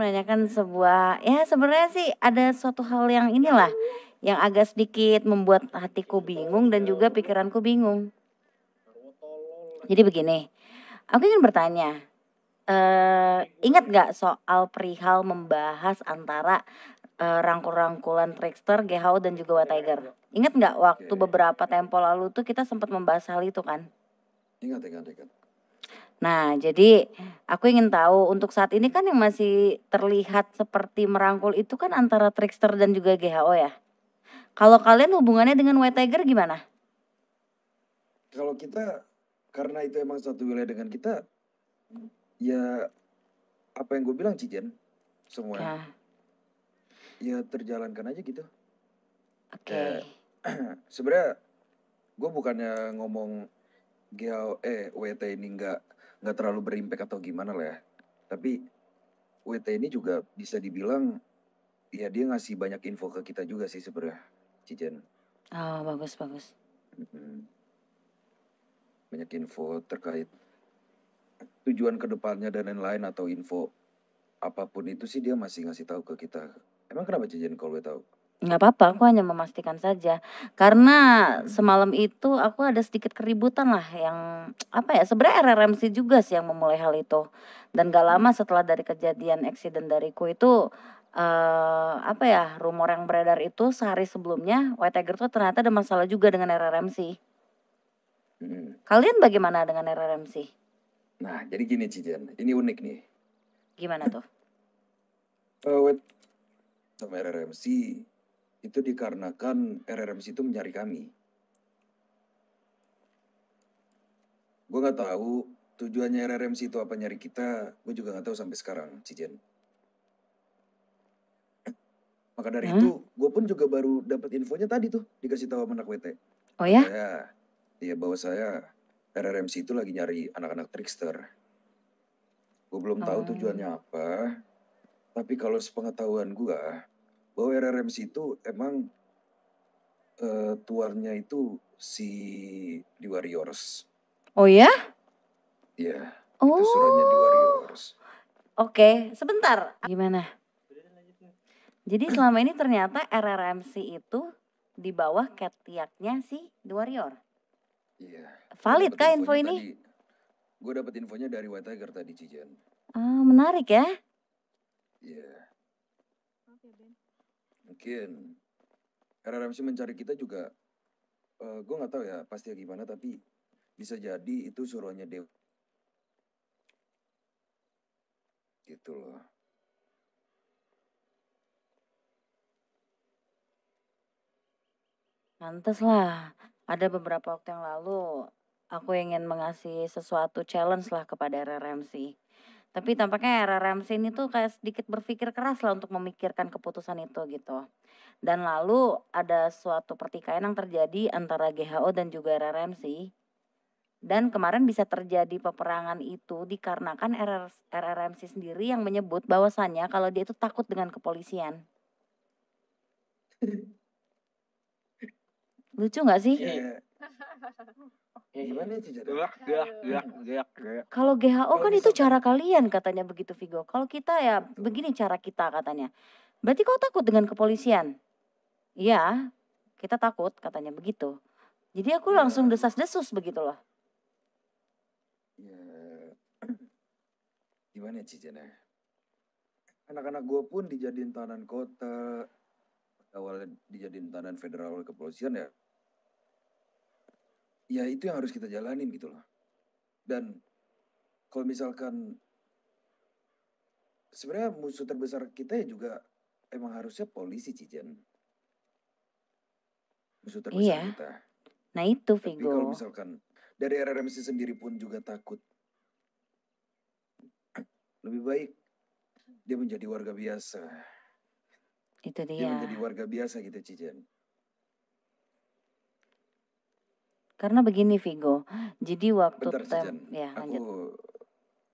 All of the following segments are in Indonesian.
menanyakan sebuah, ya sebenarnya sih ada suatu hal yang inilah, yang agak sedikit membuat hatiku bingung dan juga pikiranku bingung. Jadi begini, aku ingin bertanya, ingat gak soal perihal membahas antara rangkul-rangkulan Trickster, GHO dan juga White Tiger? Ingat nggak waktu beberapa tempo lalu tuh kita sempat membahas hal itu kan? Ingat. Nah, jadi aku ingin tahu untuk saat ini kan yang masih terlihat seperti merangkul itu kan antara Trickster dan juga GHO ya. Kalau kalian hubungannya dengan White Tiger gimana? Kalau kita, karena itu emang satu wilayah dengan kita, ya apa yang gue bilang Cijen, semua Ya, ya terjalankan aja gitu. oke. Kayak sebenarnya gue bukannya ngomong WT ini nggak terlalu berimpact atau gimana lah ya. Tapi WT ini juga bisa dibilang ya dia ngasih banyak info ke kita juga sih sebenarnya, Cijen. Oh, bagus. Banyak info terkait tujuan kedepannya dan lain-lain atau info apapun itu sih dia masih ngasih tahu ke kita. Emang kenapa Cijen kalau boleh tahu? Nggak apa-apa, aku hanya memastikan saja. Karena semalam itu aku ada sedikit keributan lah yang apa ya, sebenarnya RRMC juga sih yang memulai hal itu. Dan gak lama setelah dari kejadian eksiden dariku itu apa ya, rumor yang beredar itu sehari sebelumnya White Tiger tuh ternyata ada masalah juga dengan RRMC. Kalian bagaimana dengan RRMC? Nah, jadi gini Cijen, ini unik nih. Gimana tuh? Sama RRMC itu dikarenakan RRMC itu mencari kami. Gue nggak tahu tujuannya RRMC itu apa nyari kita, gue juga nggak tahu sampai sekarang, Cijen. Maka dari itu, gue pun juga baru dapat infonya tadi tuh, dikasih tahu sama anak WT. Oh ya? Bahwa saya RRMC itu lagi nyari anak-anak trickster. Gue belum tahu tujuannya apa, tapi kalau sepengetahuan gue, bahwa RRMC itu emang tuarnya itu si The Warriors. Oh ya? Iya, itu suratnya The Warriors. Oke, sebentar. Gimana? Jadi selama ini ternyata RRMC itu di bawah ketiaknya si The Warrior. Iya. Valid kah info ini? Gue dapet infonya dari White Tiger tadi, Cijen. Oh, menarik ya. Iya. Mungkin RRMC mencari kita juga, gue nggak tahu ya pastinya gimana, tapi bisa jadi itu suruhannya Dewa. Gitu loh. Pantes lah. Ada beberapa waktu yang lalu aku ingin mengasih sesuatu challenge lah kepada RRMC. Tapi tampaknya RRMC ini tuh kayak sedikit berpikir keras lah untuk memikirkan keputusan itu gitu. Dan lalu ada suatu pertikaian yang terjadi antara GHO dan juga RRMC. Dan kemarin bisa terjadi peperangan itu dikarenakan RRMC sendiri yang menyebut bahwasannya kalau dia itu takut dengan kepolisian. Lucu gak sih? Gimana sih Kalau GHO kan itu cara kalian katanya begitu Vigo. Kalau kita ya begini cara kita katanya. Berarti kau takut dengan kepolisian? Iya, kita takut katanya begitu. Jadi aku langsung desas-desus begitu loh. Ya, gimana Cijen ya? Anak-anak gue pun dijadiin tahanan kota, awalnya dijadiin tahanan federal kepolisian ya. Ya itu yang harus kita jalanin gitu loh. Dan kalau misalkan sebenarnya musuh terbesar kita ya juga emang harusnya polisi Cijen. Musuh terbesar kita. Nah itu Tapi Vigo. kalau misalkan dari RRMC sendiri pun juga takut. Lebih baik dia menjadi warga biasa. Itu dia. Dia menjadi warga biasa gitu Cijen. Karena begini Vigo. Jadi waktu Bentar Cijen. ya lanjut. Aku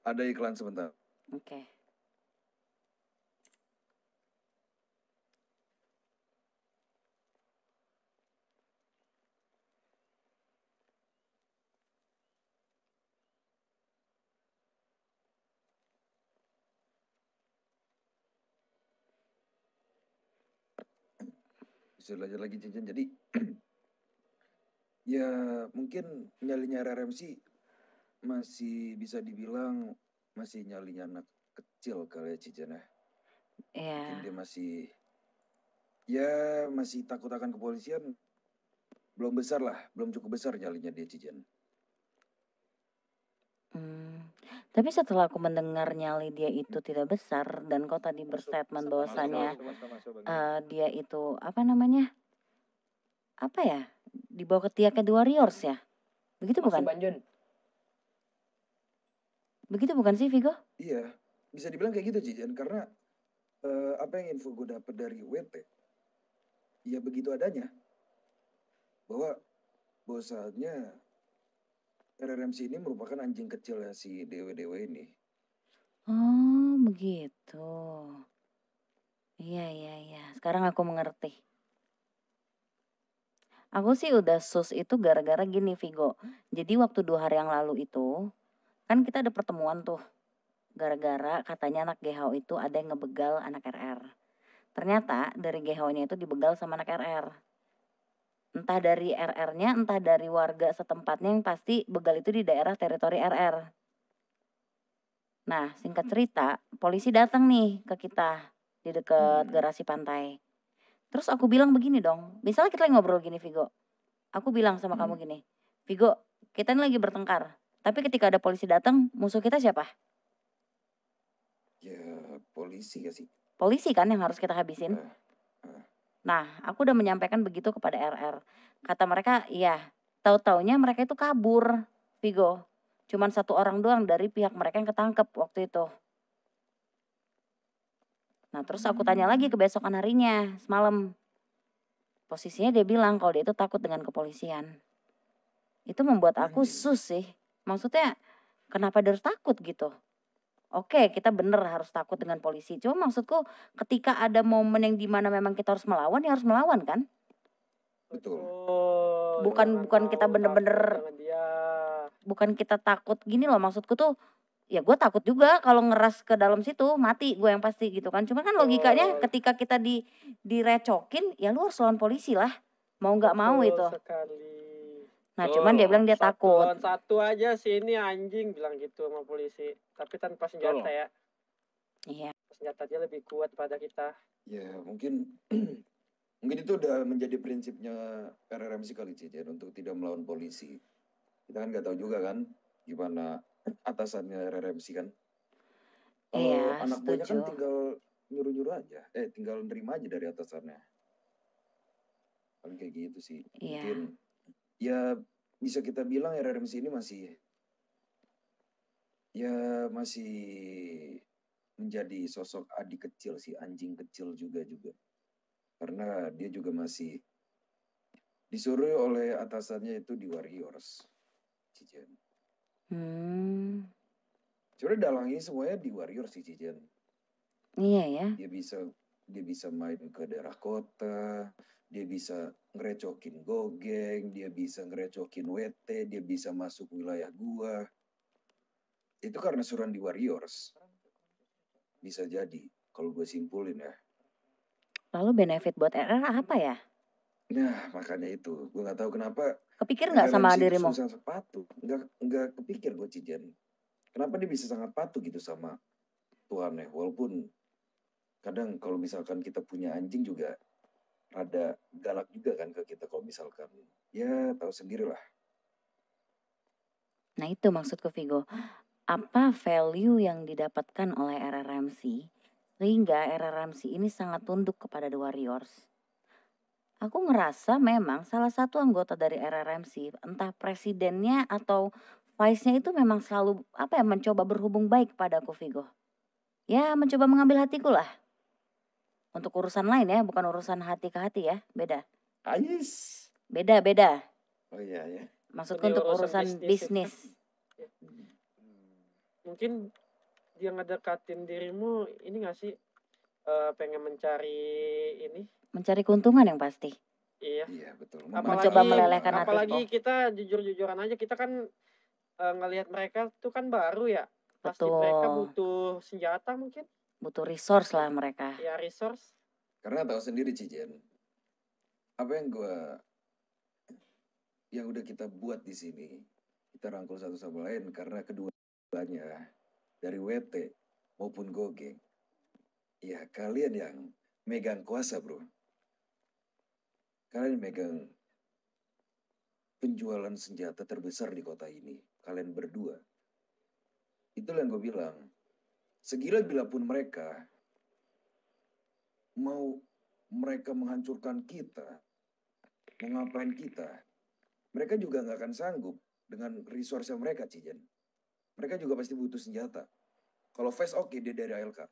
ada iklan sebentar. Oke. bisa belajar lagi Cijen. Jadi ya mungkin nyalinya RRMC masih bisa dibilang masih nyalinya anak kecil kali ya Cijen ya. Mungkin Iya. dia masih takut akan kepolisian. Belum besar lah, belum cukup besar nyalinya dia Cijen. Tapi setelah aku mendengar nyali dia itu tidak besar dan kau tadi berstatement bahwasannya dia itu apa namanya? Apa ya? Dibawa ke Tiake The Warriors ya? Begitu bukan? Banjun. Begitu bukan sih Vigo? Iya, bisa dibilang kayak gitu Cijen karena apa yang info gue dapet dari WT, ya begitu adanya bahwa bahwasannya RRMC ini merupakan anjing kecil ya si Dewe ini. Oh begitu. Iya. Sekarang aku mengerti. Aku sih udah sus itu gara-gara gini Vigo. Jadi waktu 2 hari yang lalu itu kan kita ada pertemuan tuh. Gara-gara katanya anak GHO itu ada yang ngebegal anak RR. Ternyata dari GHO-nya itu dibegal sama anak RR. Entah dari RR-nya, entah dari warga setempatnya, yang pasti begal itu di daerah teritori RR. Nah, singkat cerita, polisi datang nih ke kita di dekat garasi pantai. Terus aku bilang begini dong, misalnya kita lagi ngobrol gini Vigo. Aku bilang sama kamu gini, Vigo, kita ini lagi bertengkar. Tapi ketika ada polisi datang, musuh kita siapa? Ya polisi gak sih? Polisi kan yang harus kita habisin. Nah, aku udah menyampaikan begitu kepada RR. Kata mereka, iya. Tahu-taunya mereka itu kabur, Vigo. Cuman 1 orang doang dari pihak mereka yang ketangkep waktu itu. Nah, terus aku tanya lagi kebesokan harinya, semalam. Posisinya dia bilang kalau dia itu takut dengan kepolisian. Itu membuat aku sus sih. Maksudnya, kenapa dia harus takut gitu? Oke, kita bener harus takut dengan polisi. Cuma maksudku ketika ada momen yang dimana memang kita harus melawan, ya harus melawan kan? Betul. Bukan kita bener-bener, bukan kita takut gini loh. Maksudku tuh, ya gue takut juga kalau ngeras ke dalam situ, mati gue yang pasti gitu kan. Cuma kan logikanya ketika kita direcokin, ya lu harus lawan polisi lah. Mau gak mau itu. Nah cuman dia bilang dia takut. Lawan satu aja sih ini anjing bilang gitu sama polisi. Tapi tanpa senjata ya. Iya. Senjata dia lebih kuat pada kita. Ya mungkin mungkin itu udah menjadi prinsipnya RRMC kali Cijen untuk tidak melawan polisi. Kita kan nggak tahu juga kan gimana atasannya RRMC kan. Kalau Iya, anak buahnya kan setuju. tinggal nyuruh-nyuruh aja, tinggal nerima aja dari atasannya. Paling kayak gitu sih. Iya. Mungkin ya bisa kita bilang RRMC ini masih menjadi sosok adik kecil sih, anjing kecil juga. Karena dia juga masih disuruh oleh atasannya itu di Warriors. Cijen. Sebenarnya dalang ini semuanya di Warriors sih Cijen. Iya ya. Dia bisa main ke daerah kota, dia bisa ngerecokin Gogeng, dia bisa ngerecokin WT, dia bisa masuk wilayah gua. Itu karena suruhan di Warriors. Bisa jadi, kalau gue simpulin ya. Lalu benefit buat RR apa ya? Nah, makanya itu. Gue gak tahu kenapa. Kepikir gak sama RRMC dirimu? Sangat patuh. Nggak kepikir gue Cijen. Kenapa dia bisa sangat patuh gitu sama Tuhannya. Walaupun kadang kalau misalkan kita punya anjing juga rada galak juga kan ke kita kalau misalkan. Ya tahu sendirilah. Nah itu maksudku Vigo. Apa value yang didapatkan oleh RRMC sehingga RRMC ini sangat tunduk kepada The Warriors? Aku ngerasa memang salah satu anggota dari RRMC, entah presidennya atau vice-nya itu memang selalu mencoba berhubung baik padaku Vigo. Ya mencoba mengambil hatiku lah. Untuk urusan lain ya, bukan urusan hati ke hati ya, beda. Ais. Beda. Oh iya ya. Maksudku untuk urusan bisnis. Mungkin dia ngedekatin dirimu ini gak sih pengen mencari keuntungan yang pasti. Iya betul. Mencoba melelehkan hatiku. Apalagi kita jujur-jujuran aja, kita kan ngelihat mereka tuh kan baru ya. Pasti mereka butuh senjata mungkin. Butuh resource lah mereka. Ya resource. Karena tahu sendiri Cijen. apa yang udah kita buat di sini, kita rangkul satu sama lain karena keduanya dari WT maupun Gogeng. Ya kalian yang megang kuasa bro. Kalian megang penjualan senjata terbesar di kota ini. Kalian berdua. Itulah yang gue bilang. Segila-gila pun mereka, mau mereka menghancurkan kita, mau ngapain kita, mereka juga nggak akan sanggup dengan resource mereka, Cijen. Mereka juga pasti butuh senjata. Kalau face oke, dia dari ALK.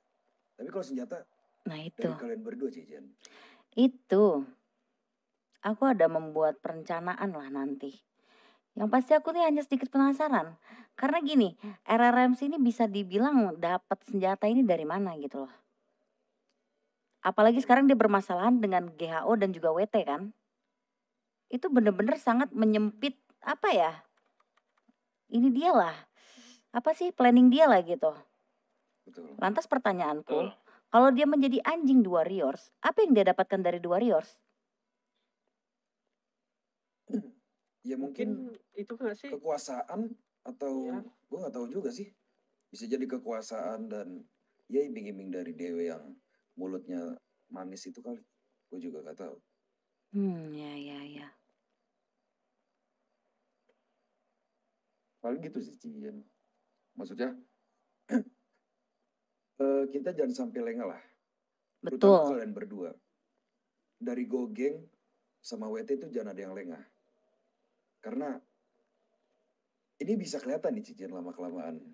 Tapi kalau senjata, Nah itu, dari kalian berdua, Cijen. itu. Aku ada membuat perencanaan lah nanti. Yang pasti aku nih hanya sedikit penasaran. Karena gini, RRMC ini bisa dibilang dapat senjata ini dari mana gitu loh. Apalagi sekarang dia bermasalahan dengan GHO dan juga WT kan. Itu bener-bener sangat menyempit apa ya. Ini dia lah. Apa sih planning dia lah gitu. Betul. Lantas pertanyaanku, kalau dia menjadi anjing The Warriors, apa yang dia dapatkan dari The Warriors? Ya mungkin itu nggak sih kekuasaan atau Iya. gue nggak tahu juga sih. Bisa jadi kekuasaan dan ya iming-iming dari dewe yang mulutnya manis itu kali. Gue juga gak tahu. Ya. Paling gitu sih Cian. Maksudnya kita jangan sampai lengah lah. Terutama Betul. kalian berdua. Dari Gogeng sama WT itu jangan ada yang lengah. Karena ini bisa kelihatan nih Cian lama-kelamaan.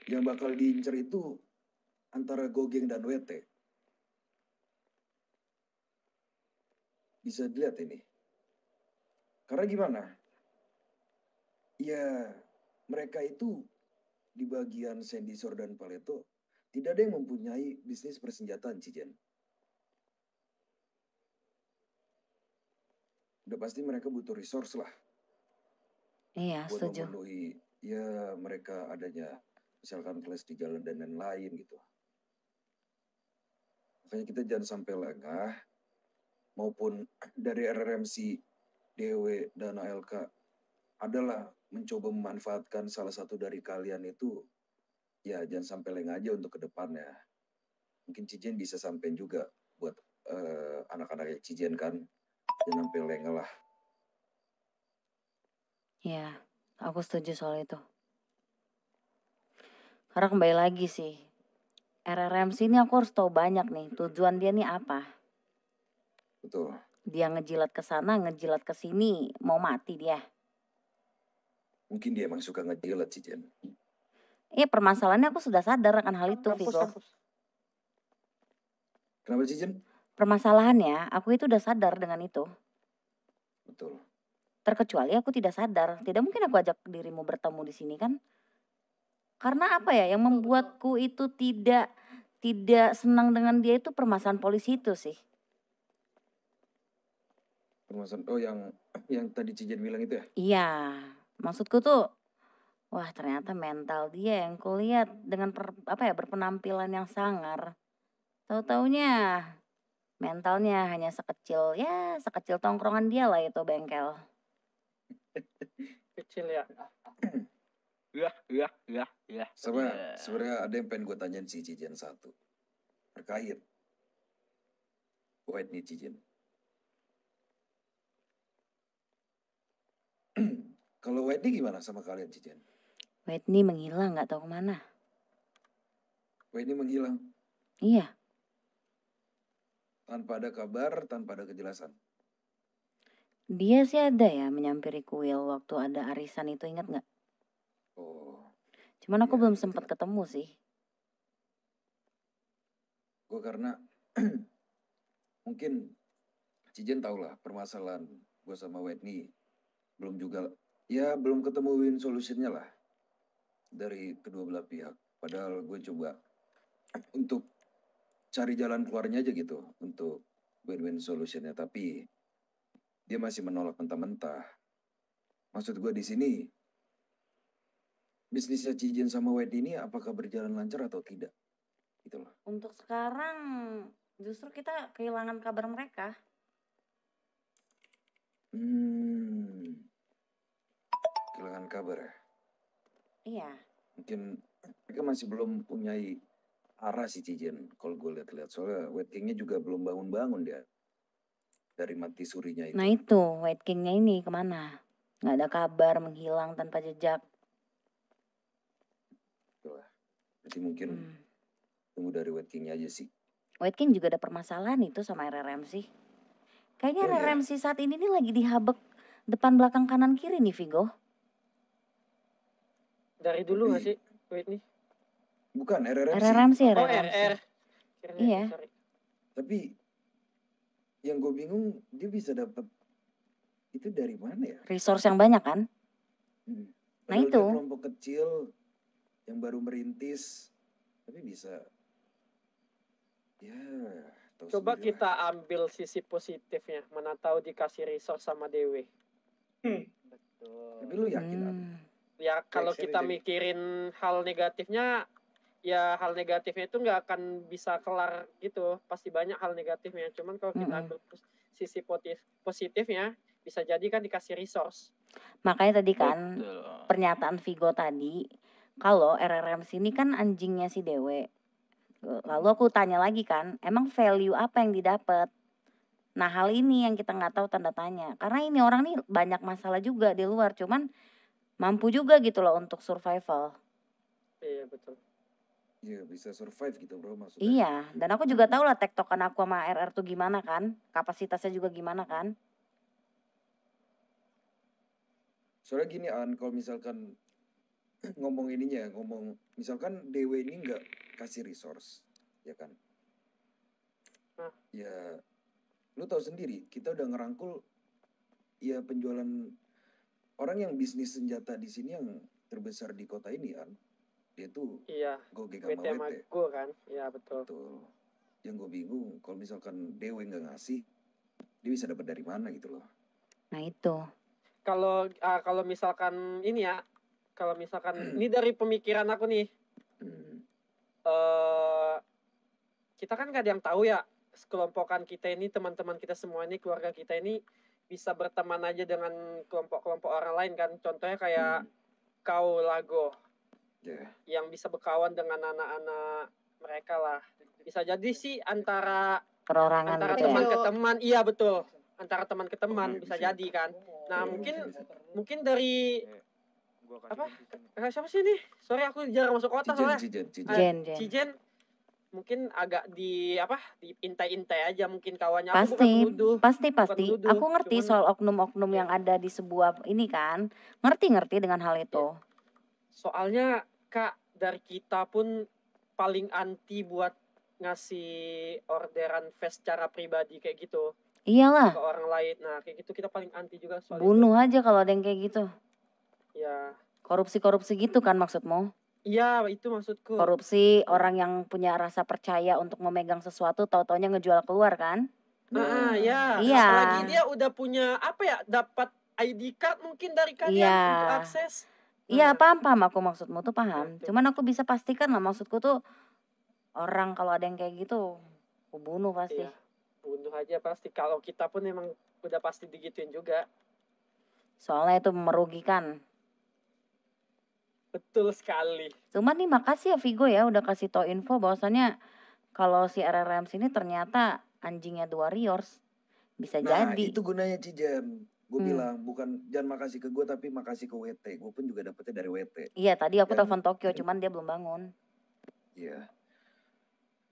Yang bakal diincar itu antara Gogeng dan WT. Bisa dilihat ini. Karena gimana? Ya mereka itu di bagian Sendisor dan Paleto tidak ada yang mempunyai bisnis persenjataan, Cijen. Udah pasti mereka butuh resource lah. Iya, buat setuju. memenuhi ya mereka adanya misalkan kelas di jalan dan lain-lain gitu. Makanya kita jangan sampai lengah maupun dari RRMC, DW, dan ALK adalah mencoba memanfaatkan salah satu dari kalian itu ya jangan sampai lengah aja untuk ke depannya. Mungkin Cijen bisa sampein juga buat anak-anak Cijen kan. Jangan sampai lengah lah. Ya, aku setuju soal itu. Karena kembali lagi sih, RRMC ini aku harus tahu banyak nih, tujuan dia nih apa. Betul. Dia ngejilat ke sana, ngejilat ke sini, mau mati dia. Mungkin dia emang suka ngejilat Cijen. Iya, permasalahannya aku sudah sadar akan hal itu, Viko. Kenapa Cijen? Permasalahannya, aku itu udah sadar dengan itu. Betul. Terkecuali aku tidak sadar. Tidak mungkin aku ajak dirimu bertemu di sini kan? Karena apa ya, yang membuatku itu tidak senang dengan dia itu permasalahan polisi itu sih. Permasalahan, oh yang tadi Cijen bilang itu ya? Iya, maksudku tuh, wah ternyata mental dia yang kulihat dengan berpenampilan yang sangar. Tahu-taunya mentalnya hanya sekecil tongkrongan dia lah itu bengkel. Kecil ya. Ya. Sebenarnya ada yang pengen gue tanyain si Cijen satu. Terkait White nih Cijen. Kalau White nih gimana sama kalian Cijen? White nih menghilang gak tahu kemana. White nih menghilang? Iya. Tanpa ada kabar, tanpa ada kejelasan. Dia sih ada ya menyampiri kuil waktu ada arisan itu, ingat gak? Oh. Cuman aku ya, belum ingat, sempat ketemu sih. Gue karena mungkin Cijen tau lah permasalahan gue sama White nih belum ketemu win solutionnya lah dari kedua belah pihak. Padahal gue coba untuk cari jalan keluarnya aja gitu untuk win-win solutionnya, tapi dia masih menolak mentah-mentah. Maksud gue di sini bisnisnya Cijen sama White ini apakah berjalan lancar atau tidak? Gitu loh. Untuk sekarang justru kita kehilangan kabar mereka. Kehilangan kabar ya? Iya. Mungkin mereka masih belum punya arah sih Cijen. Kalau gue lihat-lihat soalnya White King-nya juga belum bangun-bangun dia dari mati surinya itu. Nah itu White King-nya ini kemana? Nggak ada kabar, menghilang tanpa jejak. Itulah. Berarti mungkin tunggu dari White King-nya aja sih. White King juga ada permasalahan itu sama RRMC. Kayaknya Oh, iya? RRMC saat ini nih lagi dihabek depan belakang kanan kiri nih Vigo. Dari dulu nggak Tapi sih Whitney? bukan RRMC. RRMC. Oh RR. Iya. Sorry. Tapi yang gue bingung dia bisa dapat itu dari mana ya? Resource yang banyak kan? Nah Padahal itu. dia kelompok kecil yang baru merintis, tapi bisa. Ya. Coba kita ambil sisi positifnya. Mana tahu dikasih resource sama Dewi. Betul. Tapi lu yakin? Ya kalau kita mikirin hal negatifnya, ya hal negatifnya itu nggak akan bisa kelar gitu. Pasti banyak hal negatifnya. Cuman kalau kita ambil sisi positifnya, bisa jadi kan dikasih resource. Makanya tadi kan pernyataan Vigo tadi, kalau RRMC ini kan anjingnya si Dewe. Lalu aku tanya lagi kan, emang value apa yang didapat? Nah hal ini yang kita nggak tahu tanda tanya. Karena ini orang nih banyak masalah juga di luar, cuman mampu juga gitu loh untuk survival. Iya betul. Iya bisa survive gitu bro maksudnya. Iya, dan aku juga tahu lah tektokan aku sama RR tuh gimana kan, kapasitasnya juga gimana kan. Soalnya gini kalau misalkan ngomong misalkan Dewe ini nggak kasih resource, ya kan? Ya, lu tahu sendiri, kita udah ngerangkul ya penjualan orang yang bisnis senjata di sini yang terbesar di kota ini kan. Dia tuh Goge sama WT. Kan? Iya betul. Yang gue bingung kalau misalkan Dewe nggak ngasih, dia bisa dapat dari mana gitu loh. Nah itu. Kalau misalkan ini ya, kalau misalkan ini dari pemikiran aku nih, kita kan gak ada yang tahu ya, kelompokan kita ini, teman-teman kita semua ini, keluarga kita ini bisa berteman aja dengan kelompok-kelompok orang lain kan. Contohnya kayak kau Lago, yang bisa berkawan dengan anak-anak mereka lah. Bisa jadi sih antara perorangan gitu teman ya? ke teman, iya betul. Antara teman ke teman bisa jadi kan. Nah mungkin dari siapa sih ini? Sorry aku jarang masuk kota soalnya. Cijen. Mungkin agak diintai-intai aja mungkin kawannya. Pasti. Aku ngerti soal oknum-oknum yang ada di sebuah ini kan. Ngerti dengan hal itu. Soalnya Kak, dari kita pun paling anti buat ngasih orderan fast secara pribadi kayak gitu. Iyalah. Ke orang lain. Nah kayak gitu kita paling anti juga soal bunuh itu. Aja kalau ada yang kayak gitu. Ya. Korupsi gitu kan maksudmu? Iya itu maksudku. Korupsi orang yang punya rasa percaya untuk memegang sesuatu, tau-taunya ngejual keluar kan? Iya. Apalagi dia udah punya dapat ID card mungkin dari kalian untuk akses. Iya paham aku maksudmu tuh paham. Cuman aku bisa pastikan lah maksudku tuh orang kalau ada yang kayak gitu, aku bunuh pasti. Iya, bunuh aja pasti. Kalau kita pun emang udah pasti digituin juga. Soalnya itu merugikan. Betul sekali. Cuman nih makasih ya Vigo ya udah kasih tau info bahwasannya kalau si RRMC ini ternyata anjingnya The Warriors. Bisa jadi. Nah itu gunanya Cijen. Gue bilang bukan jangan makasih ke gue tapi makasih ke WT. Gue pun juga dapetnya dari WT. Iya tadi aku telepon Tokyo cuman dia belum bangun. Iya.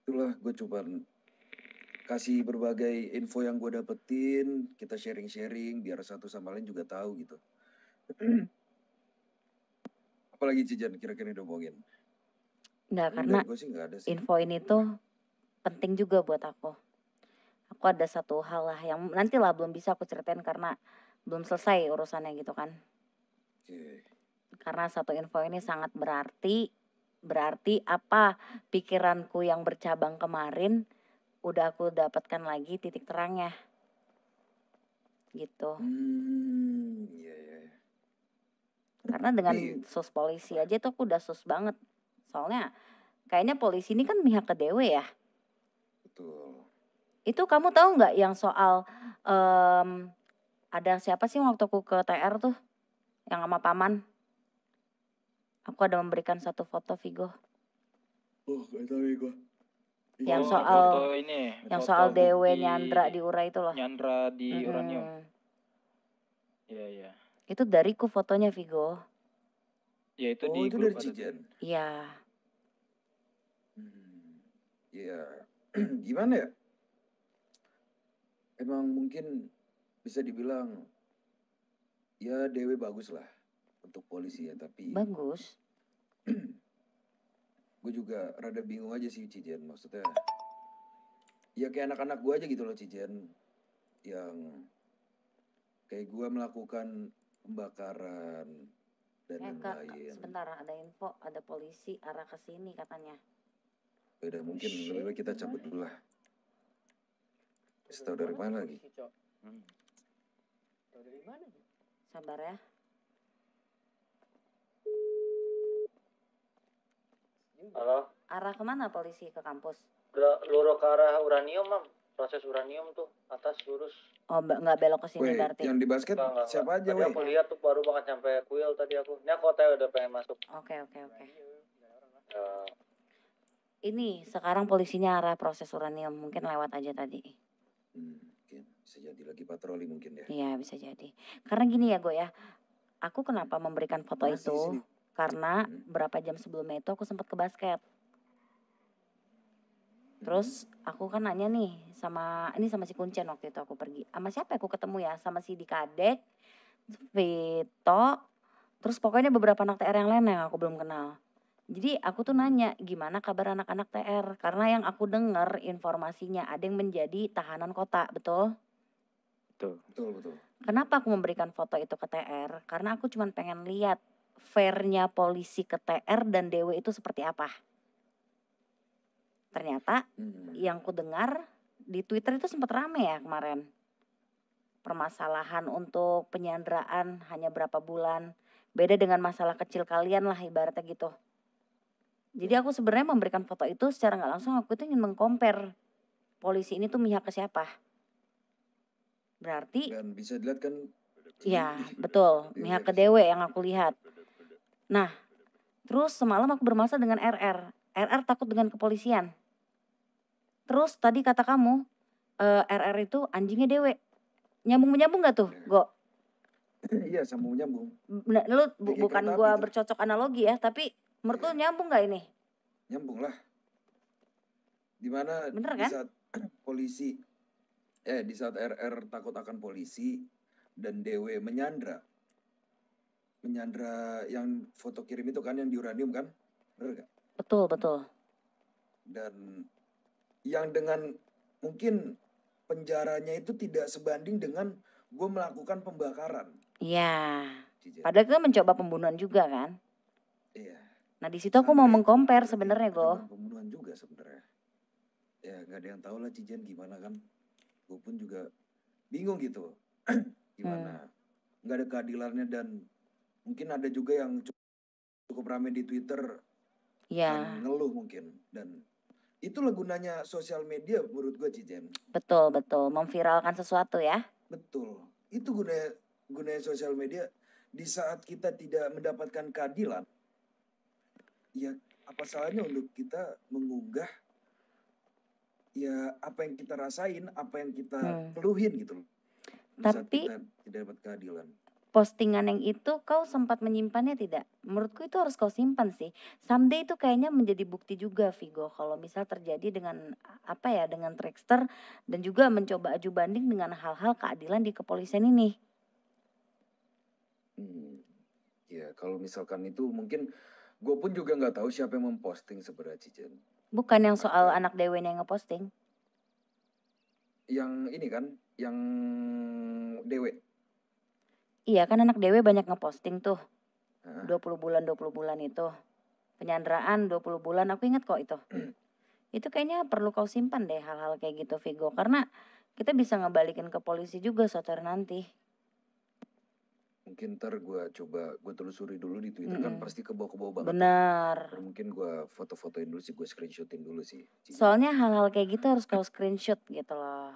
Itulah gue coba kasih berbagai info yang gue dapetin. Kita sharing-sharing biar satu sama lain juga tahu gitu. Apalagi Cijen kira-kira diomongin? Enggak, karena info ini tuh penting juga buat aku. Aku ada satu hal lah yang nantilah belum bisa aku ceritain karena belum selesai urusannya gitu kan. Karena satu info ini sangat berarti apa pikiranku yang bercabang kemarin udah aku dapatkan lagi titik terangnya. Gitu. Karena dengan sus polisi aja tuh aku udah sus banget. Soalnya kayaknya polisi ini kan pihak ke Dewe ya. Betul. Itu kamu tahu nggak yang soal Ada siapa sih waktu aku ke TR tuh yang sama paman? Aku ada memberikan satu foto Vigo Oh, gak tahu ya gue. yang Oh, soal foto ini, yang foto soal Dewe bukti nyandra di Ura itu loh. nyandra di uranium. Mm-mm. Iya, iya. Itu dariku fotonya Vigo. Ya itu Oh, di itu grup dari ada tuh. Cijen. Iya. Iya. Gimana ya? Emang mungkin bisa dibilang ya Dewe bagus lah untuk polisi ya, tapi Bagus. gue juga rada bingung aja sih Cijen. Maksudnya ya kayak anak-anak gue aja gitu loh Cijen, yang kayak gue melakukan pembakaran dan Kak, lain-lain. sebentar ada info, ada polisi arah ke sini katanya. Udah mungkin lebih baik kita cabut dulu lah. Tahu dari mana lagi? Tahu dari mana? Sabar ya. Halo, Arah kemana polisi ke kampus? lurus ke arah uranium, Mam. Proses uranium tuh, atas lurus. Oh, nggak belok ke sini Weh, berarti. yang di basket Enggak. siapa aja Tadi weh? aku lihat tuh baru banget sampai kuil tadi aku. Ini aku OTW udah pengen masuk. Oke. Ya, Ini sekarang polisinya arah proses uranium, mungkin lewat aja tadi. Mungkin bisa jadi lagi patroli mungkin ya. Iya, bisa jadi. Karena gini ya, Go ya. Aku kenapa memberikan foto Masih itu? sini. Karena berapa jam sebelumnya itu aku sempat ke basket. Terus aku kan nanya nih sama si Kuncen waktu itu aku pergi. Sama siapa aku ketemu ya? Sama si Dikadek, Vito, terus pokoknya beberapa anak TR yang lain yang aku belum kenal. Jadi aku tuh nanya gimana kabar anak-anak TR. Karena yang aku dengar informasinya ada yang menjadi tahanan kota, betul? Betul. Kenapa aku memberikan foto itu ke TR? Karena aku cuma pengen lihat fairnya polisi ke TR dan Dewe itu seperti apa. Ternyata yang ku dengar di Twitter itu sempat rame ya kemarin. Permasalahan untuk penyanderaan hanya berapa bulan. Beda dengan masalah kecil kalian lah ibaratnya gitu. Jadi aku sebenarnya memberikan foto itu secara nggak langsung aku itu ingin mengcompare polisi ini tuh mihak ke siapa. Berarti Dan bisa dilihat kan. ya betul, mihak ke Dewe yang aku lihat. Nah, terus semalam aku bermasalah dengan RR. RR takut dengan kepolisian. Terus tadi kata kamu, RR itu anjingnya Dewe. Nyambung-menyambung gak tuh, Go? Iya, sambung nyambung. Lu Kayak bukan kereta gua api tuh. bercocok analogi ya, tapi menurut lu nyambung gak ini? Nyambung lah. Dimana Bener di kan? saat polisi, di saat RR takut akan polisi dan Dewe menyandra yang foto kirim itu kan yang di uranium kan, bener gak? Betul. Dan yang dengan mungkin penjaranya itu tidak sebanding dengan gue melakukan pembakaran. Iya. Padahal kita mencoba pembunuhan juga kan? Iya. Nah di situ aku mau mengcompare sebenarnya, Go. Pembunuhan juga sebenarnya. Ya nggak ada yang tahu lah Cijen gimana kan. Gue pun juga bingung gitu. Gimana? Nggak ada keadilannya dan mungkin ada juga yang cukup ramai di Twitter. Iya. Ngeluh mungkin. Dan itulah gunanya sosial media menurut gue Cijen. Betul. Memviralkan sesuatu ya. Betul. Itu gunanya sosial media. Di saat kita tidak mendapatkan keadilan, ya apa salahnya untuk kita mengunggah ya apa yang kita rasain, apa yang kita keluhin gitu loh. Tapi kita tidak dapat keadilan. Postingan yang itu kau sempat menyimpannya tidak? Menurutku itu harus kau simpan sih. Someday itu kayaknya menjadi bukti juga Vigo. Kalau misal terjadi dengan dengan trickster dan juga mencoba aju banding dengan hal-hal keadilan di kepolisian ini. Ya kalau misalkan itu mungkin gue pun juga nggak tahu siapa yang memposting sebenarnya Cijen. Bukan yang soal anak Dewe yang ngeposting. Yang ini kan, yang Dewe. Iya kan anak Dewe banyak ngeposting tuh. 20 bulan itu. Penyanderaan 20 bulan, aku ingat kok itu. Itu kayaknya perlu kau simpan deh hal-hal kayak gitu Vigo. Karena kita bisa ngebalikin ke polisi juga suatu hari nanti. Mungkin ntar gue telusuri dulu di Twitter kan pasti kebawa-kebawa banget. Benar. Mungkin gue foto-fotoin dulu sih, gue screenshotin dulu sih. Soalnya hal-hal kayak gitu harus kau screenshot gitu loh.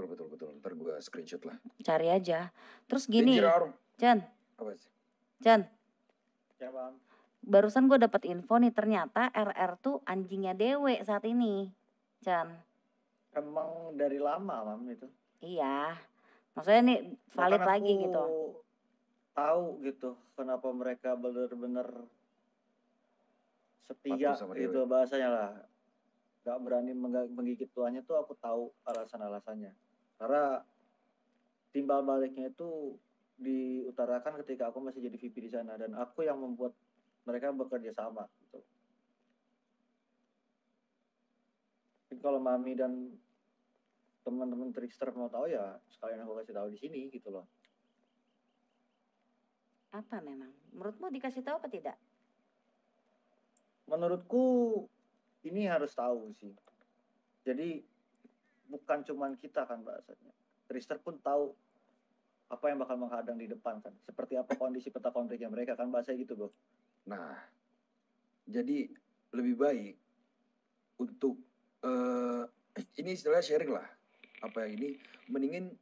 Betul. Ntar gue screenshot lah. Cari aja. Terus gini, Danger Arm. Chan, Apa sih? Chan, Ya paham. barusan gue dapat info nih, ternyata RR tuh anjingnya Dewe saat ini, Chan. Emang dari lama mam itu. Iya, maksudnya nih valid Bahkan lagi aku gitu. tahu gitu kenapa mereka bener-bener setia Patuh sama gitu Dewe. bahasanya lah. Gak berani menggigit tuannya tuh aku tahu alasan-alasannya. Karena timbal baliknya itu diutarakan ketika aku masih jadi VP di sana dan aku yang membuat mereka bekerja sama gitu. Jadi kalau Mami dan teman-teman trickster mau tahu ya sekalian aku kasih tahu di sini gitu loh. Apa memang? Menurutmu dikasih tahu apa tidak? Menurutku ini harus tahu sih. Jadi bukan cuman kita kan bahasanya. Trickster pun tahu apa yang bakal menghadang di depan kan. Seperti apa kondisi peta konfliknya mereka kan bahasa gitu bro. Nah, jadi lebih baik untuk ini istilah sharing lah. Apa yang ini mendingin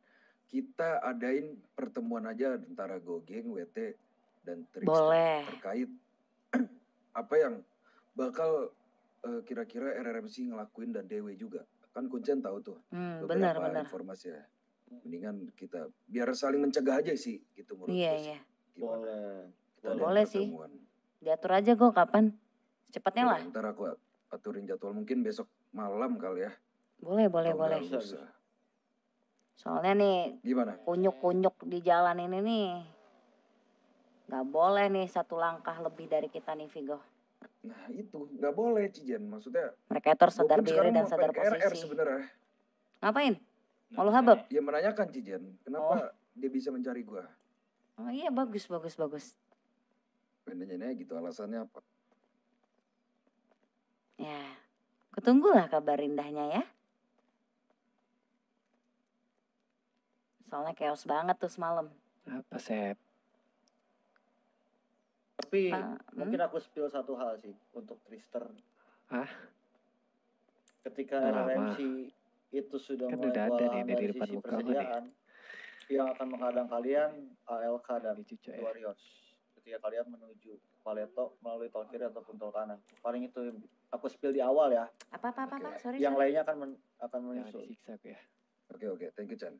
kita adain pertemuan aja antara Gogeng, WT dan Trickster Boleh. terkait apa yang bakal kira-kira RRMC ngelakuin dan Dewe juga. Kan Kuncen tahu tuh Benar. beberapa informasi ya. Mendingan kita biar saling mencegah aja sih gitu menurut gue sih. Iya. Gimana? Boleh. Kita adain Boleh sih. pertemuan. Diatur aja gue kapan? Cepatnya lah. Boleh, ntar aku aturin jadwal mungkin besok malam kali ya. Boleh. Atau enggak Bisa, lusa. Soalnya nih Gimana? kunyuk-kunyuk di jalan ini nih. Gak boleh nih satu langkah lebih dari kita nih Vigo. Nah itu nggak boleh Cijen. Maksudnya Mereka itu harus gue sadar pun diri sekarang dan mau sadar pengen ke RR posisi. sebenarnya. Ngapain? Mau lu habab? Ya menanyakan Cijen, kenapa dia bisa mencari gue? Oh iya bagus. Nanya gitu alasannya apa? Ya, kutunggulah kabar indahnya ya. Soalnya chaos banget tuh semalam. Apa Sep? Tapi mungkin aku spill satu hal sih untuk Trickster. Hah? Ketika Udah lama. RRMC itu sudah Kan mulai udah ada kewalahan nih dari dari depan sisi muka gua nih. persediaan, yang akan menghadang kalian ALK dan Ini cucu ya. Warriors. Ketika kalian menuju Paleto melalui tol kiri ataupun tol kanan. Paling itu aku spill di awal ya. Apa? Sorry. Yang lainnya akan Jangan menyusul. disiksa aku ya. Oke, thank you Chan.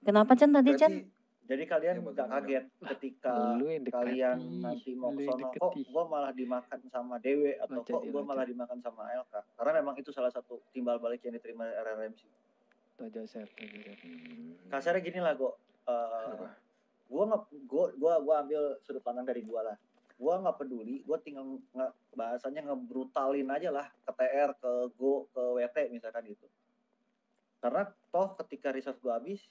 Kenapa Chan tadi Chan? Berarti Jadi kalian Ya, gak kaget ketika Lu yang dekati. kalian nanti mau Lu ke yang sono, kok dekati. gue malah dimakan sama Dewe atau Lanjut kok ya, gue lanjut. malah dimakan sama ALK. Karena memang itu salah satu timbal balik yang diterima RRMC. Tuh aja Sep. Kasarnya gini lah gue, apa? gue ambil sudut pandang dari gue lah. Gue nggak peduli, gue tinggal bahasanya ngebrutalin aja lah ke TR, ke Go, ke WT misalkan gitu. Karena toh ketika resource gue habis,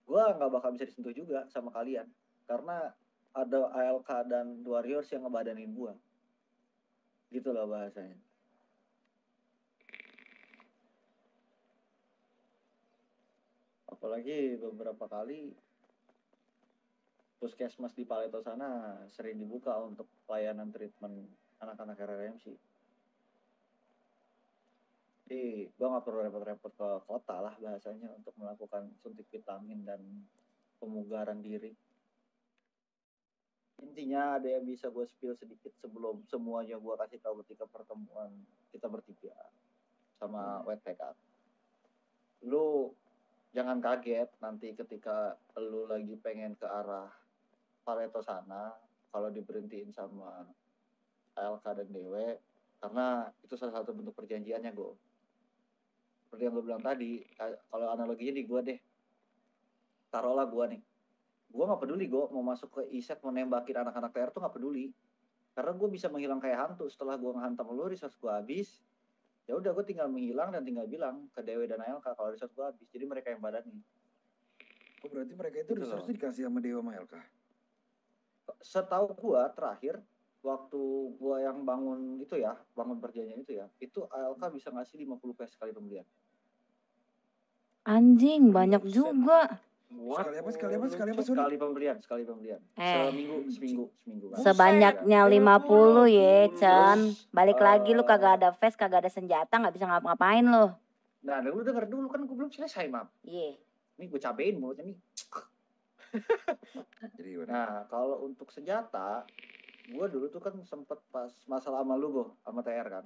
gue nggak bakal bisa disentuh juga sama kalian. Karena ada ALK dan Warriors yang ngebadanin gue. Gitu loh bahasanya. Apalagi beberapa kali puskesmas di Paleto sana sering dibuka untuk pelayanan treatment anak-anak RRMC. Jadi gue nggak perlu repot-repot ke kota lah bahasanya untuk melakukan suntik vitamin dan pemugaran diri. Intinya ada yang bisa gue spill sedikit sebelum semuanya gue kasih tahu ketika pertemuan kita bertiga sama WTK. Lu jangan kaget nanti ketika lu lagi pengen ke arah Paleto sana kalau diberhentiin sama ALK dan Dewe karena itu salah satu bentuk perjanjiannya gue. Seperti yang gue bilang tadi, kalau analoginya di gue deh, taruhlah gue nih, gue nggak peduli gue mau masuk ke ISET mau nembakin anak-anak TR tuh nggak peduli, karena gue bisa menghilang kayak hantu setelah gue ngehantam lu, resource gue habis, ya udah gue tinggal menghilang dan tinggal bilang ke Dewe dan ALK kalau resource gue habis, jadi mereka yang badanin. Oh berarti mereka itu Gitu resource loh. dikasih sama Dewa Maelka? Setahu gue terakhir waktu gue yang bangun itu ya, bangun perjanjian itu ALK bisa ngasih 50 PS sekali pembelian. Anjing banyak juga. Sekali apa? Sekali pembelian. Seminggu. Sebanyaknya 50 ya Chan. Balik lagi lu kagak ada face, kagak ada senjata, nggak bisa ngapa-ngapain lu. Nah lu denger dulu kan gue belum selesai Mam. Iya. Ini gue cabein mulutnya nih. Jadi gimana? Nah, kalau untuk senjata, gue dulu tuh kan sempet pas masalah sama lu gue, sama TR kan.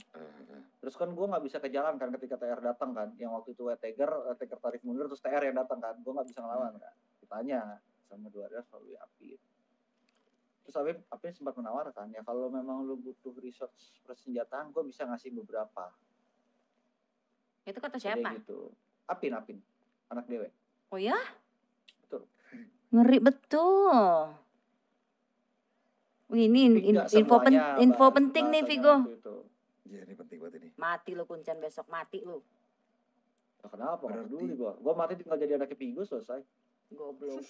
Terus kan gue nggak bisa ke jalan kan ketika TR datang kan. Yang waktu itu Whittaker tarik mundur, terus TR yang datang kan. Gue nggak bisa ngelawan kan. Ditanya sama dua dia selalu Apin. Terus Apin sempat menawarkan, ya kalau memang lu butuh research persenjataan, gue bisa ngasih beberapa. Itu kata Jadi siapa? gitu. Apin, anak dewe. Oh ya? Betul. Ngeri betul. Wih, ini Tapi nggak semuanya, info penting nih bahasanya Vigo. waktu itu. Iya, ini penting banget ini. Mati lu Kuncen besok, mati lu. Nah, kenapa? Nggak Berarti- peduli gue. Gue mati tinggal jadi anaknya Vigo, selesai. Goblok.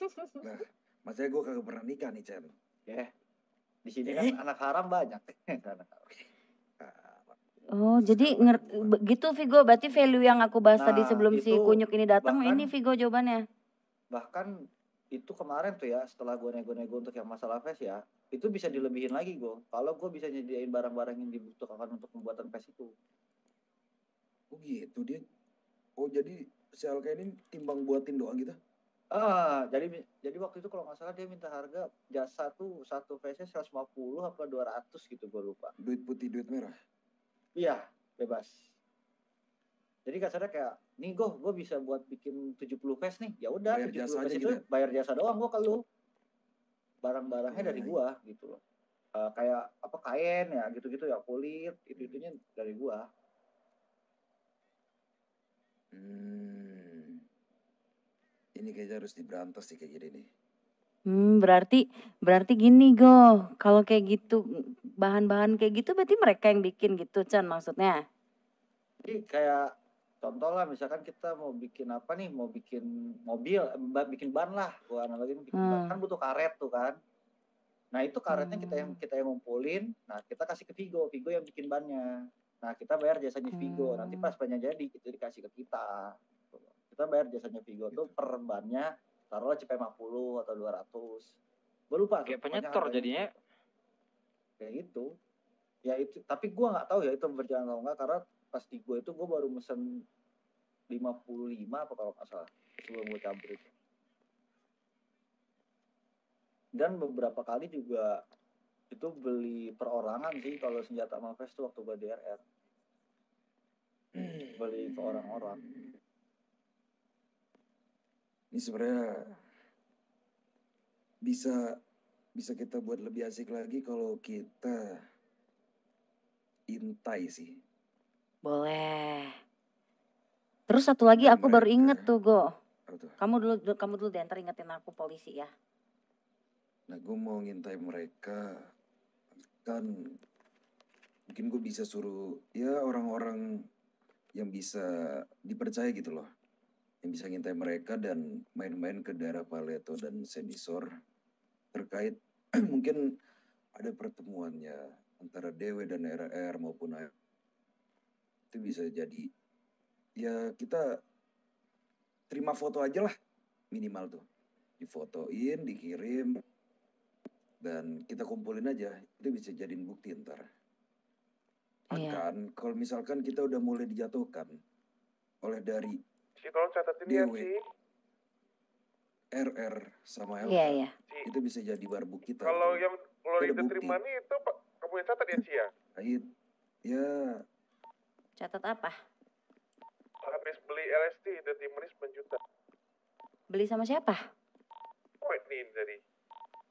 Nah, maksudnya gue kagak pernah nikah nih, Chan. Ya. Di sini kan anak haram banyak. Anak haram. Oh, jadi gitu Vigo, berarti value yang aku bahas tadi Nah, sebelum si itu Kunyuk ini datang, bahkan- ini Vigo jawabannya. Bahkan itu kemarin tuh ya, setelah gue nego-nego untuk yang masalah PES ya, itu bisa dilebihin lagi gue. Kalau gue bisa nyediain barang-barang yang dibutuhkan untuk pembuatan PES itu. Oh gitu dia. Oh jadi si Alka ini timbang buatin doang gitu? Jadi waktu itu kalau nggak salah dia minta harga jasa tuh satu PES 150 apa 200 gitu, gue lupa. Duit putih, duit merah. Iya, bebas. Jadi kasarnya kayak, nih gue bisa buat bikin 70 PES nih. Ya udah, Bayar 70 jasa PES aja itu gitu ya? bayar jasa doang gue ke lu. Barang-barangnya dari Oke. gua gitu loh. Kayak apa kain ya gitu-gitu ya, kulit, itu-itunya dari gua. Ini kayaknya harus diberantas sih kayak gini nih. Berarti gini Go, kalau kayak gitu bahan-bahan kayak gitu berarti mereka yang bikin gitu Chan maksudnya. Jadi kayak contoh lah, misalkan kita mau bikin apa nih, mau bikin mobil, bikin ban lah, gua analogin bikin ban, kan butuh karet tuh kan. Nah itu karetnya kita yang ngumpulin, nah kita kasih ke Vigo yang bikin bannya. Nah kita bayar jasanya Vigo, nanti pas bannya jadi itu dikasih ke kita. Kita bayar jasanya Vigo tuh per bannya, taruhlah CP50 atau 200. Gue lupa. Kayak penyetor jadinya. Kayak gitu. Ya itu, tapi gue nggak tahu ya itu berjalan atau enggak, karena pas di gue itu gue baru mesen 55 apa kalau nggak salah sebelum gue cabut itu. Dan beberapa kali juga itu beli perorangan sih kalau senjata Mapes tuh waktu gue DRR. Beli ke orang-orang. Ini sebenarnya bisa kita buat lebih asik lagi kalau kita intai sih. Boleh. Terus satu lagi aku baru inget tuh Go. Apa tuh? Kamu dulu deh, ntar ingetin aku polisi ya. Nah gue mau ngintai mereka, kan mungkin gue bisa suruh ya orang-orang yang bisa dipercaya gitu loh, yang bisa ngintai mereka dan main-main ke daerah Paleto dan Sendisor terkait mungkin ada pertemuannya antara Dewe dan RR maupun AR. Itu bisa jadi ya kita terima foto aja lah minimal tuh, difotoin, dikirim, dan kita kumpulin aja, itu bisa jadiin bukti ntar. Kan kalau misalkan kita udah mulai dijatuhkan oleh dari tolong catat ini ya, Dewe, RR sama LK, Iya. itu bisa jadi barbuk kita. Kalau gitu. yang lo Itu ada diterima nih itu kamu yang catat ya, Cia? Ya. Catat apa? Habis beli LSD The Timuris 9 juta. Beli sama siapa? Oh ini dari.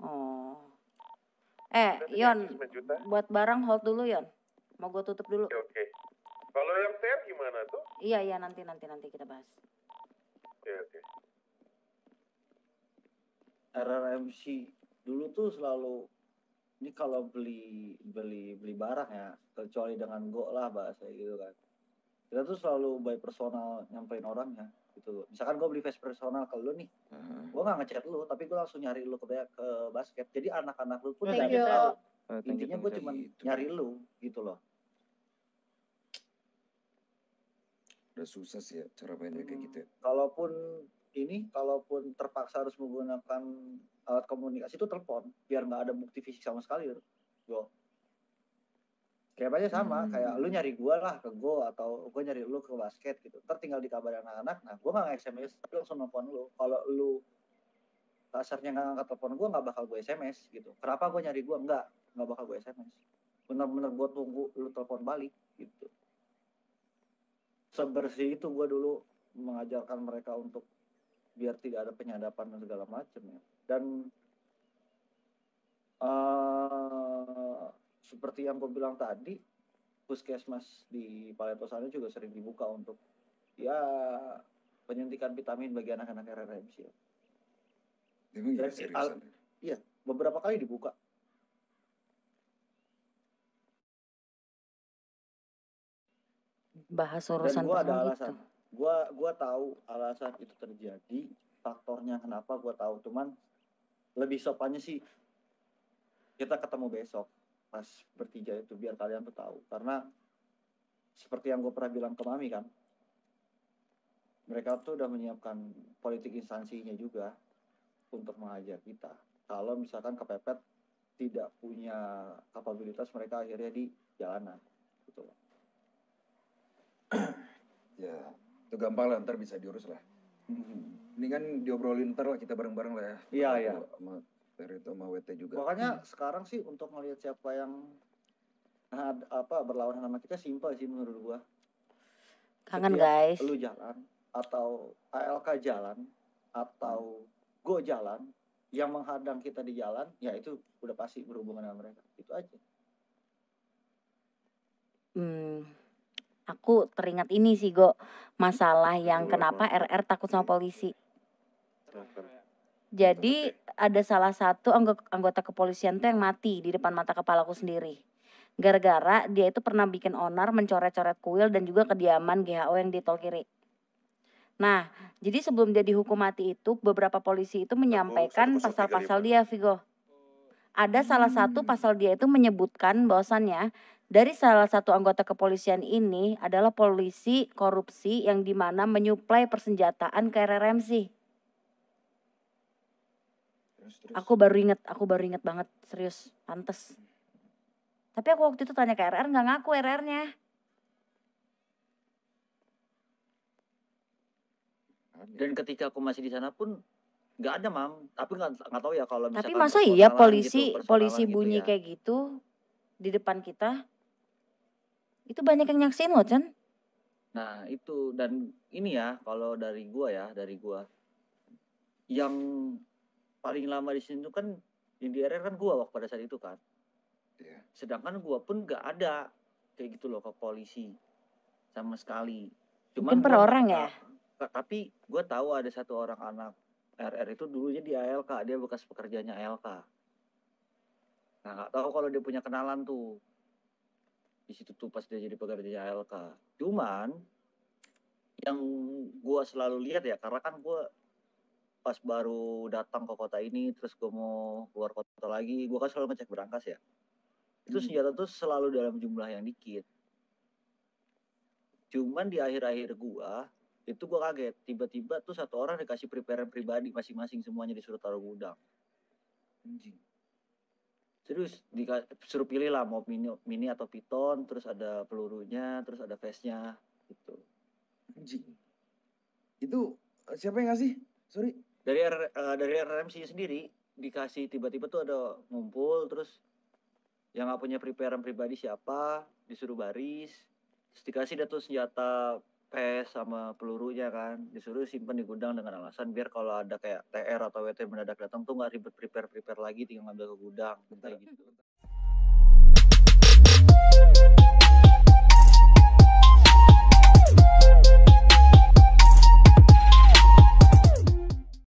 Oh. Yon, buat barang hold dulu Yon. Mau gue tutup dulu. Oke. Kalau yang TR gimana tuh? Iya nanti kita bahas. Oke. RRMC dulu tuh selalu ini kalau beli barang ya, kecuali dengan Go lah bahasa gitu kan. Kita tuh selalu by personal nyamperin orangnya gitu. Misalkan gue beli face personal ke lu nih, gue nggak ngechat lu, tapi gue langsung nyari lu ke basket. Jadi anak-anak lu pun Thank dari you. tahu. Thank you, Intinya gue cuma nyari lu gitu loh. Udah susah sih ya cara mainnya kayak gitu ya. Kalaupun terpaksa harus menggunakan alat komunikasi itu telepon, biar nggak ada bukti fisik sama sekali. Go. Skemanya sama, kayak lu nyari gua lah ke Go atau gua nyari lu ke basket gitu. Ntar tinggal dikabarin anak-anak, nah gua nggak SMS tapi langsung nelfon lu. Kalau lu kasarnya nggak ngangkat telepon gua, nggak bakal gua SMS gitu. Kenapa gua nyari gua? Nggak bakal gua SMS. Bener-bener gua tunggu lu telepon balik gitu. Sebersih itu gua dulu mengajarkan mereka untuk biar tidak ada penyadapan dan segala macam ya. Dan seperti yang gue bilang tadi, puskesmas di Paletosana juga sering dibuka untuk ya penyuntikan vitamin bagi anak-anak RRMC ya. Emang Dan iya seriusan. iya, beberapa kali dibuka. Bahas Dan urusan gue ada personal alasan. gitu. Gua tahu alasan itu terjadi, faktornya kenapa gue tahu. Cuman lebih sopannya sih kita ketemu besok pas bertiga itu biar kalian tuh tahu. Karena seperti yang gue pernah bilang ke Mami kan, mereka tuh udah menyiapkan politik instansinya juga untuk menghajar kita. Kalau misalkan kepepet tidak punya kapabilitas, mereka akhirnya di jalanan gitu loh. Ya, itu gampang lah, ntar bisa diurus lah. Ini kan diobrolin ntar lah kita bareng-bareng lah ya. Iya, Aku iya. Sama Ferito sama WT juga. Makanya sekarang sih untuk ngelihat siapa yang berlawanan sama kita simpel sih menurut gua. Kangen Setiap guys. lu jalan atau ALK jalan atau Go jalan, yang menghadang kita di jalan ya itu udah pasti berhubungan dengan mereka. Itu aja. Aku teringat ini sih Go, masalah yang Betul, kenapa apa? RR takut sama polisi. Kenapa? Jadi ada salah satu anggota kepolisian tuh yang mati di depan mata kepalaku sendiri. Gara-gara dia itu pernah bikin onar, mencoret-coret kuil dan juga kediaman GHO yang di tol kiri. Nah, jadi sebelum dia dihukum mati itu, beberapa polisi itu menyampaikan 1035. pasal-pasal dia, Vigo. Ada salah satu pasal dia itu menyebutkan bahwasannya dari salah satu anggota kepolisian ini adalah polisi korupsi yang dimana menyuplai persenjataan ke RRMC. Terus. Aku baru inget banget, serius, pantes. Tapi aku waktu itu tanya ke RR, nggak ngaku RR-nya. Dan ketika aku masih di sana pun nggak ada Mam, tapi nggak tahu ya kalau misalkan Tapi masa iya personalan polisi gitu bunyi ya. kayak gitu di depan kita? Itu banyak yang nyaksin loh, Chan. Nah itu, dan ini ya kalau dari gua yang paling lama di sini tuh kan yang di RR kan gua waktu pada saat itu kan. Iya. Sedangkan gua pun nggak ada kayak gitu loh ke polisi sama sekali. Mungkin per orang ya. Tapi gua tahu ada satu orang anak RR itu dulunya di ALK, dia bekas pekerjanya ALK. Nah nggak tahu kalau dia punya kenalan tuh di situ tuh pas dia jadi pekerja ALK. Cuman yang gue selalu lihat ya, karena kan gue pas baru datang ke kota ini, terus gue mau keluar kota lagi, gue kan selalu ngecek berangkas ya. Itu senjata tuh selalu dalam jumlah yang dikit. Cuman di akhir-akhir itu gue kaget, tiba-tiba tuh satu orang dikasih preparean pribadi masing-masing, semuanya disuruh taruh gudang. Anjing. Terus disuruh pilih lah mau mini atau piton, terus ada pelurunya, terus ada vestnya gitu. Anjing. Itu siapa yang ngasih? Sorry. Dari RRMC sendiri dikasih, tiba-tiba tuh ada ngumpul, terus yang nggak punya preparean pribadi siapa disuruh baris, terus dikasih dah tuh senjata PS sama pelurunya kan, disuruh simpan di gudang dengan alasan biar kalau ada kayak TR atau WT mendadak datang tuh nggak ribet prepare lagi, tinggal ngambil ke gudang kayak gitu.